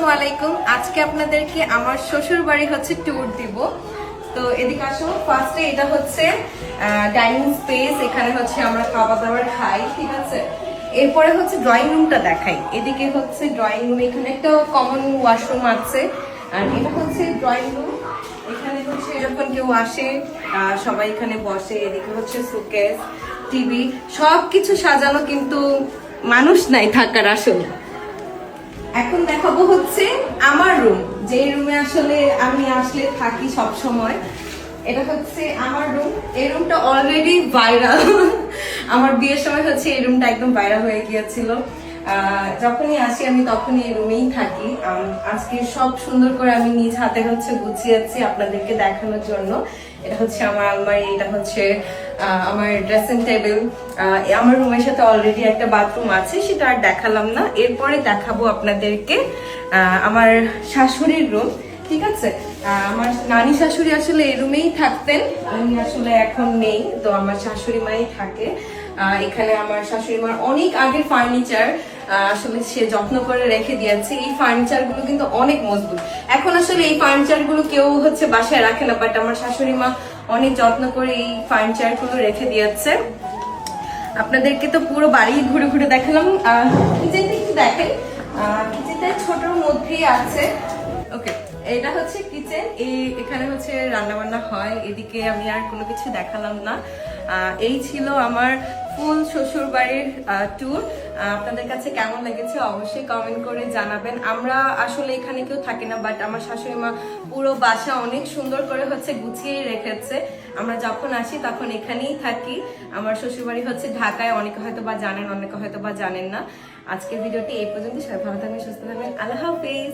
আসসালামু আলাইকুম। আজকে আপনাদেরকে আমার শ্বশুর বাড়ি হচ্ছে ট্যুর দিব। তো এদিকে আসো। ফার্স্টে এটা হচ্ছে ডাইনিং স্পেস, এখানে হচ্ছে আমরা খাবার দাবার খাই, ঠিক আছে। এরপরে হচ্ছে ড্রয়িং রুমটা দেখাই। এদিকে হচ্ছে ড্রয়িং রুম, এখানে একটা কমন ওয়াশরুম আছে, আর এটা হচ্ছে ড্রয়িং রুম। এখানে হচ্ছে যখন কেউ আসে সবাই এখানে বসে। এদিকে হচ্ছে সুকেস, টিভি, সবকিছু সাজানো, কিন্তু মানুষ নাই থাকার আসলে। এখন দেখাবো হচ্ছে আমার রুম, যে রুমে আসলে আমি আসলে থাকি সব সময়। এটা হচ্ছে আমার রুম। এই রুমটা অলরেডি ভাইরাল। আমার বিয়ের সময় হচ্ছে এই রুমটা একদম ভাইরাল হয়ে গিয়েছিল। যখনই আসি আমি তখনই এই রুমেই থাকি। আজকে সব সুন্দর করে আমি নিজ হাতে হচ্ছে গুছিয়েছি আপনাদেরকে দেখানোর জন্য। এটা হচ্ছে আমার আলমারি, এটা হচ্ছে আমার ড্রেসিং টেবিল। আমার রুমের সাথে অলরেডি একটা বাথরুম আছে, সেটা আর দেখালাম না। এরপরে দেখাবো আপনাদেরকে আমার শাশুড়ির রুম, ঠিক আছে। আমার নানি শাশুড়ি আসলে এই রুমেই থাকতেন, উনি আসলে এখন নেই, তো আমার শাশুড়ি মাই থাকে এখানে। আমার শাশুড়ি মার অনেক আগের ফার্নিচার আসলে সে যত্ন করে রেখে দিয়েছে। এই ফার্নিচার গুলো কিন্তু অনেক মজবুত। এখন আসলে এই ফার্নিচার গুলো কেউ হচ্ছে বাসায় রাখে না, বাট আমার শাশুড়ি মা অনেক যত্ন করে এই ফার্নিচার গুলো রেখে দিয়েছে। আপনাদেরকে তো পুরো বাড়ি ঘুরে ঘুরে দেখালাম। কিচেনটা একটু দেখাই। কিচেনটা ছোটর মধ্যেই আছে। ওকে, এটা হচ্ছে কিচেন। এখানে হচ্ছে রান্না বান্না হয়। এদিকে আমি আর কোনো কিছু দেখালাম না। এই ছিল আমার ফুল শ্বশুর বাড়ির ট্যুর। আপনাদের কাছে কেমন লেগেছে অবশ্যই কমেন্ট করে জানাবেন। আমরা আসলে এখানে কেউ থাকি না, বাট আমার শাশুড়ি মা পুরো বাসা অনেক সুন্দর করে হচ্ছে গুছিয়ে রেখেছে। আমরা যখন আসি তখন এখানেই থাকি। আমার শ্বশুর বাড়ি হচ্ছে ঢাকায়, অনেকে হয়তো বা জানেন, অনেকে হয়তো বা জানেন না। আজকের ভিডিওটি এই পর্যন্ত। সবাই ভালো থাকবেন, সুস্থ থাকবেন। আল্লাহ হাফেজ।